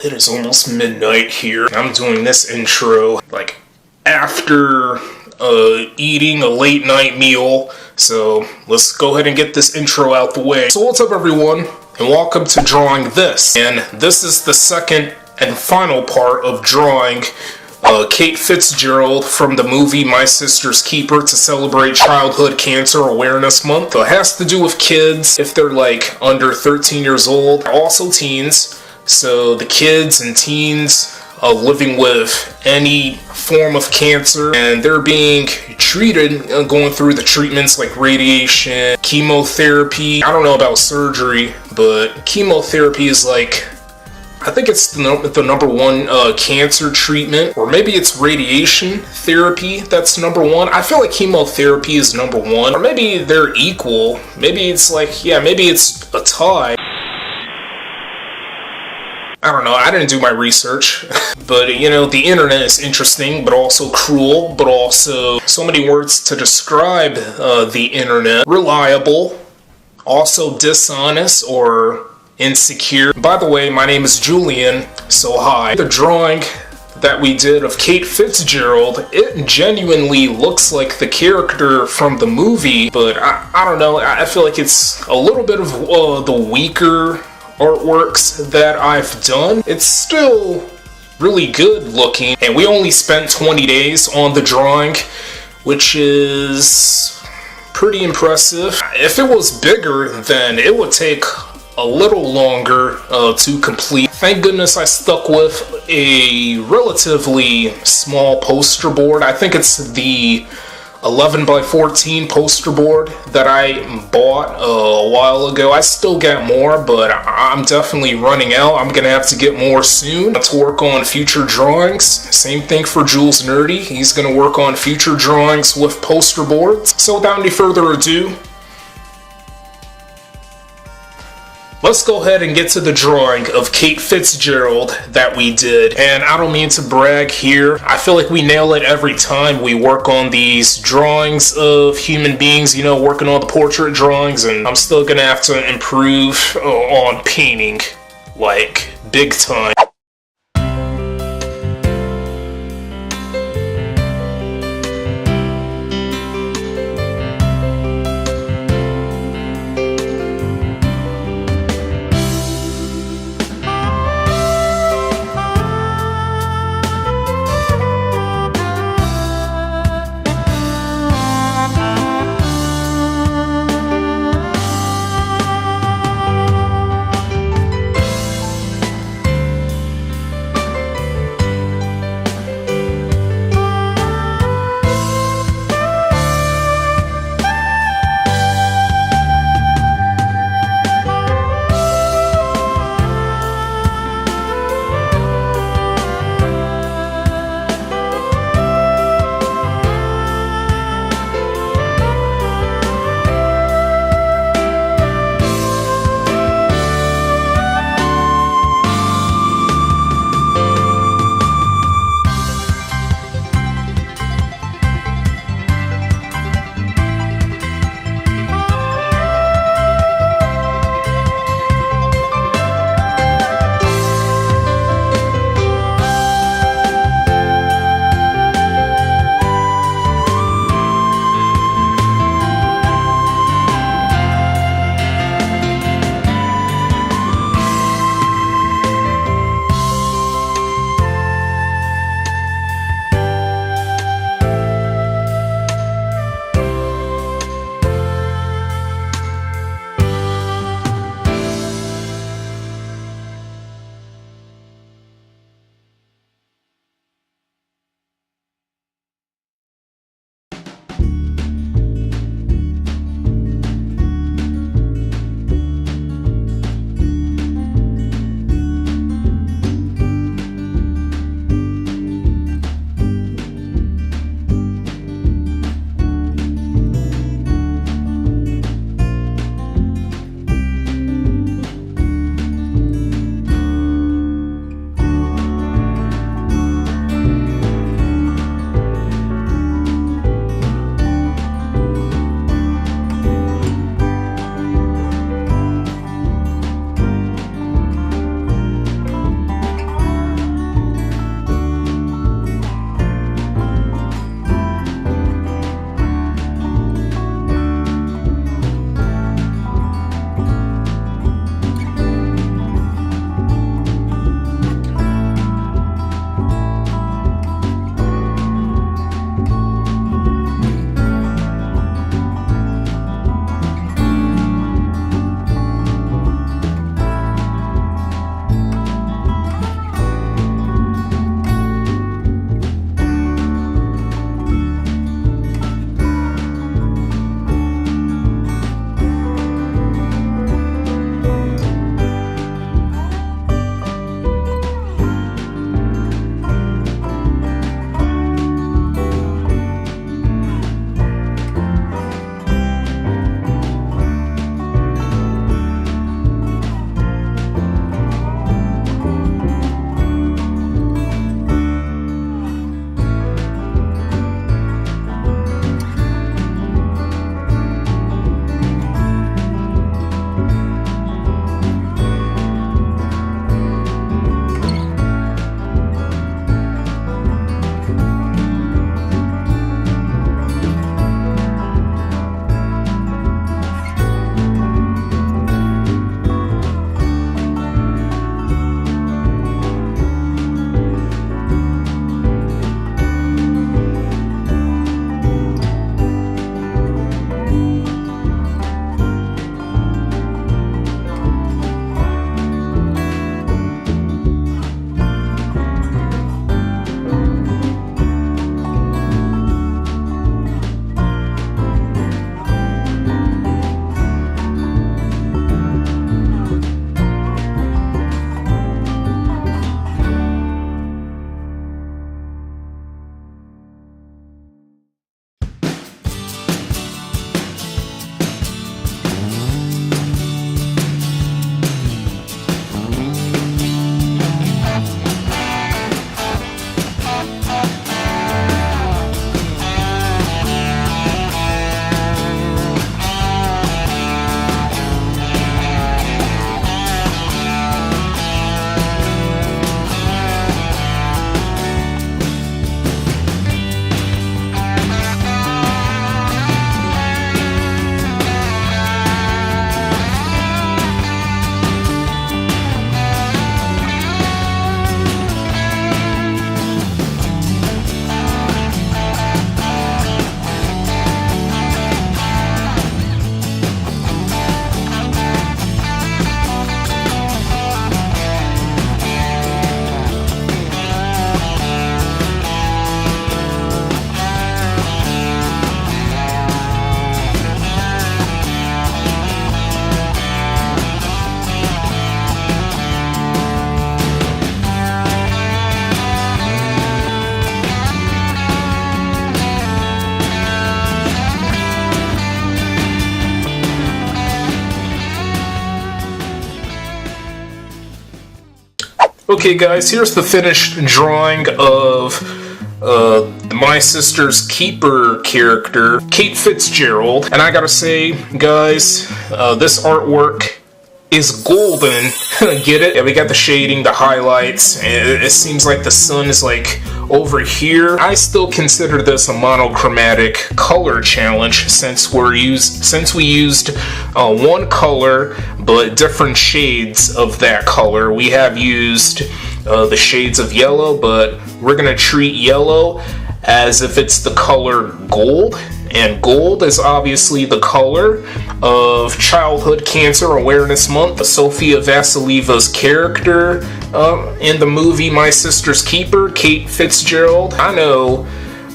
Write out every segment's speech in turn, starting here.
It is almost midnight here. I'm doing this intro like after eating a late night meal. So let's go ahead and get this intro out the way. So what's up everyone, and welcome to Drawing This. And this is the second and final part of drawing Kate Fitzgerald from the movie My Sister's Keeper to celebrate Childhood Cancer Awareness Month. It has to do with kids if they're like under 13 years old, also teens. So the kids and teens living with any form of cancer, and they're being treated, going through the treatments like radiation, chemotherapy. I don't know about surgery, but chemotherapy is like, I think it's the number one cancer treatment, or maybe it's radiation therapy that's number one. I feel like chemotherapy is number one, or maybe they're equal. Maybe it's like, yeah, maybe it's a tie. I don't know, I didn't do my research, but you know, the internet is interesting, but also cruel, but also so many words to describe the internet. Reliable, also dishonest or insecure. By the way, my name is Julian, so hi. The drawing that we did of Kate Fitzgerald, it genuinely looks like the character from the movie, but I don't know, I feel like it's a little bit of the weaker artworks that I've done. It's still really good looking, and we only spent 20 days on the drawing, which is pretty impressive. If it was bigger, then it would take a little longer to complete. Thank goodness I stuck with a relatively small poster board. I think it's the 11 by 14 poster board that I bought a while ago. I still got more, but I'm definitely running out. I'm gonna have to get more soon to work on future drawings. Same thing for Jules Nerdy. He's gonna work on future drawings with poster boards. So without any further ado, let's go ahead and get to the drawing of Kate Fitzgerald that we did. And I don't mean to brag here. I feel like we nail it every time we work on these drawings of human beings, you know, working on the portrait drawings, and I'm still gonna have to improve on painting, like, big time. Okay guys, here's the finished drawing of my sister's keeper character, Kate Fitzgerald. And I gotta say, guys, this artwork is golden. Get it? Yeah, we got the shading, the highlights, and it seems like the sun is like over here. I still consider this a monochromatic color challenge since we used one color but different shades of that color. We have used the shades of yellow, but we're gonna treat yellow as if it's the color gold, and gold is obviously the color of Childhood Cancer Awareness Month. Sofia Vasilieva's character in the movie My Sister's Keeper, Kate Fitzgerald. I know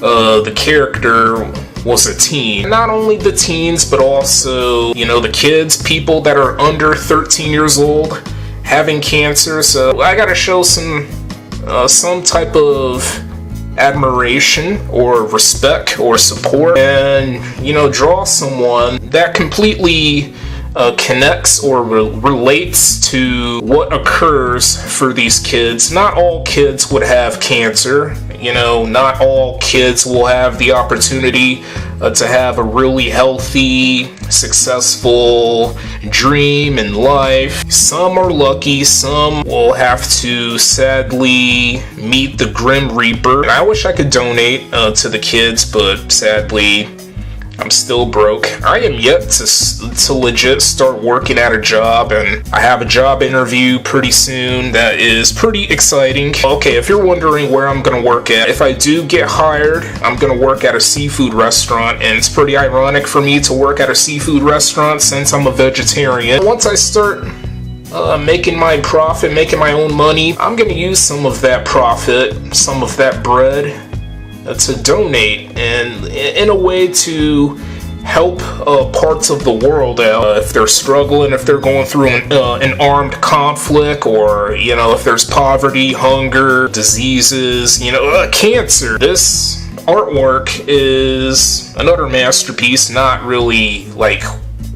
the character was a teen. Not only the teens, but also, you know, the kids, people that are under 13 years old having cancer. So I gotta show some type of admiration or respect or support, and, you know, draw someone that completely connects or relates to what occurs for these kids. Not all kids would have cancer, you know, not all kids will have the opportunity to have a really healthy, successful dream in life. Some are lucky, some will have to sadly meet the Grim Reaper. And I wish I could donate to the kids, but sadly I'm still broke. I am yet to legit start working at a job, and I have a job interview pretty soon that is pretty exciting. Okay, if you're wondering where I'm gonna work at, if I do get hired, I'm gonna work at a seafood restaurant, and it's pretty ironic for me to work at a seafood restaurant since I'm a vegetarian. Once I start making my profit, making my own money, I'm gonna use some of that profit, some of that bread, to donate, and in a way to help parts of the world out if they're struggling, if they're going through an armed conflict, or, you know, if there's poverty, hunger, diseases, you know, cancer. This artwork is another masterpiece, not really like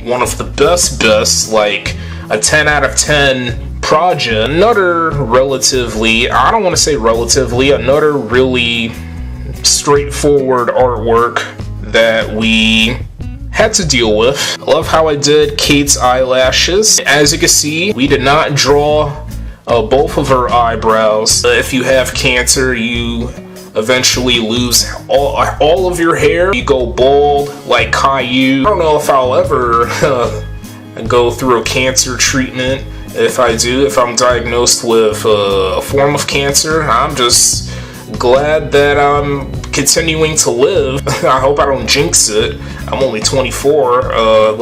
one of the best, like a 10 out of 10 project. Another relatively, I don't want to say relatively, another really straightforward artwork that we had to deal with. I love how I did Kate's eyelashes. As you can see, we did not draw both of her eyebrows. If you have cancer, you eventually lose all of your hair. You go bald like Caillou. I don't know if I'll ever go through a cancer treatment. If I do, if I'm diagnosed with a form of cancer, I'm just glad that I'm continuing to live. I hope I don't jinx it. I'm only 24.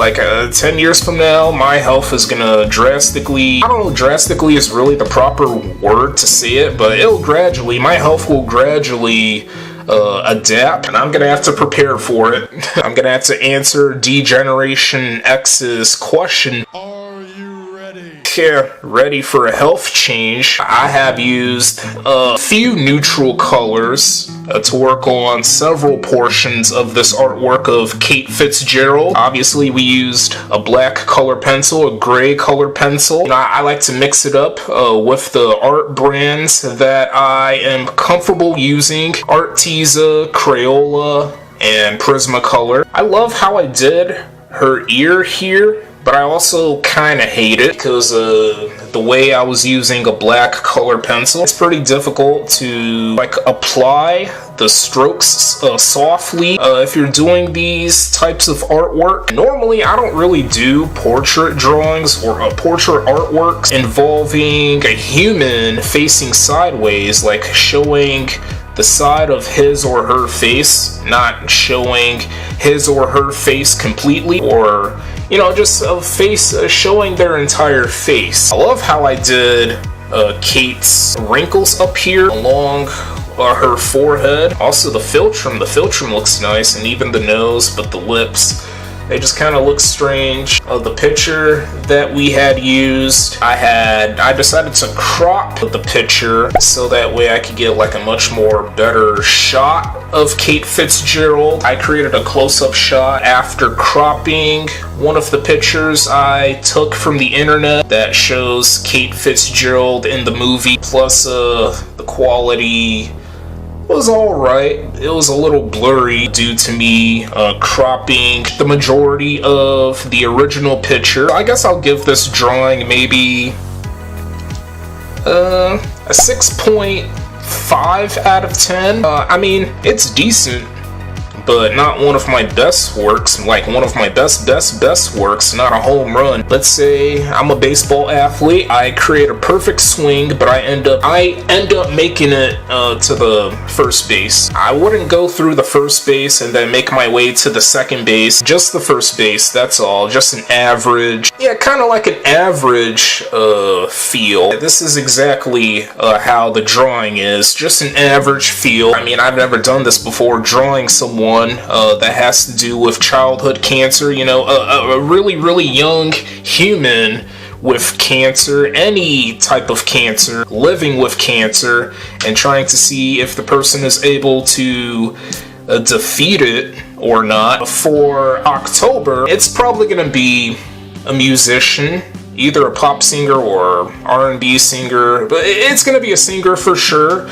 10 years from now, my health is gonna drastically, I don't know if drastically is really the proper word to say it, but my health will gradually adapt, and I'm gonna have to prepare for it. I'm gonna have to answer D-Generation X's question. Ready for a health change. I have used a few neutral colors to work on several portions of this artwork of Kate Fitzgerald. Obviously, we used a black color pencil, a gray color pencil. You know, I like to mix it up with the art brands that I am comfortable using: Arteza, Crayola, and Prismacolor. I love how I did her ear here, but I also kind of hate it because the way I was using a black color pencil, it's pretty difficult to apply the strokes softly if you're doing these types of artwork. Normally, I don't really do portrait drawings or portrait artworks involving a human facing sideways, like showing the side of his or her face, not showing his or her face completely, or, you know, just a face showing their entire face. I love how I did Kate's wrinkles up here along her forehead. Also the philtrum looks nice, and even the nose, but the lips They just kind of look strange. The picture that we had used, I decided to crop the picture so that way I could get like a much more better shot of Kate Fitzgerald. I created a close-up shot after cropping one of the pictures I took from the internet that shows Kate Fitzgerald in the movie, plus the quality was alright. It was a little blurry due to me cropping the majority of the original picture. I guess I'll give this drawing maybe a 6.5 out of 10. I mean, it's decent, but not one of my best works, like one of my best works, not a home run. Let's say I'm a baseball athlete, I create a perfect swing, but I end up making it to the first base. I wouldn't go through the first base and then make my way to the second base, just the first base, that's all, just an average, yeah, kind of like an average feel. This is exactly how the drawing is, just an average feel. I mean, I've never done this before, drawing someone that has to do with childhood cancer, you know, a really young human with cancer, any type of cancer, living with cancer, and trying to see if the person is able to defeat it or not. For October, it's probably gonna be a musician, either a pop singer or R&B singer, but it's gonna be a singer for sure.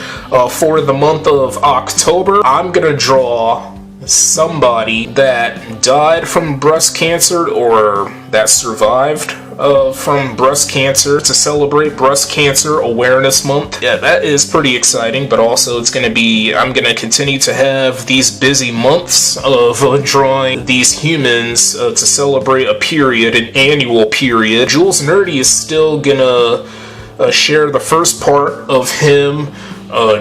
For the month of October, I'm gonna draw somebody that died from breast cancer or that survived from breast cancer to celebrate Breast Cancer Awareness Month. Yeah, that is pretty exciting, but also I'm gonna continue to have these busy months of drawing these humans to celebrate a period, an annual period. Jules Nerdy is still gonna share the first part of him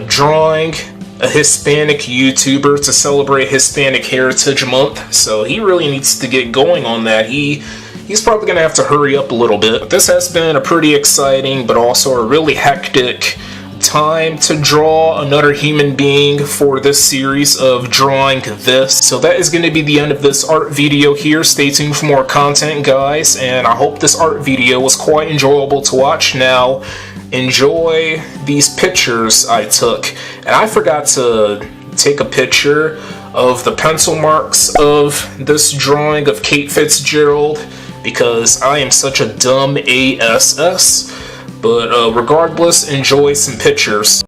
drawing a Hispanic YouTuber to celebrate Hispanic Heritage Month, so he really needs to get going on that. He's probably gonna have to hurry up a little bit. But this has been a pretty exciting but also a really hectic time to draw another human being for this series of drawing this. So that is going to be the end of this art video here. Stay tuned for more content, guys, and I hope this art video was quite enjoyable to watch. Now enjoy these pictures I took, and I forgot to take a picture of the pencil marks of this drawing of Kate Fitzgerald because I am such a dumb ass. But regardless, enjoy some pictures.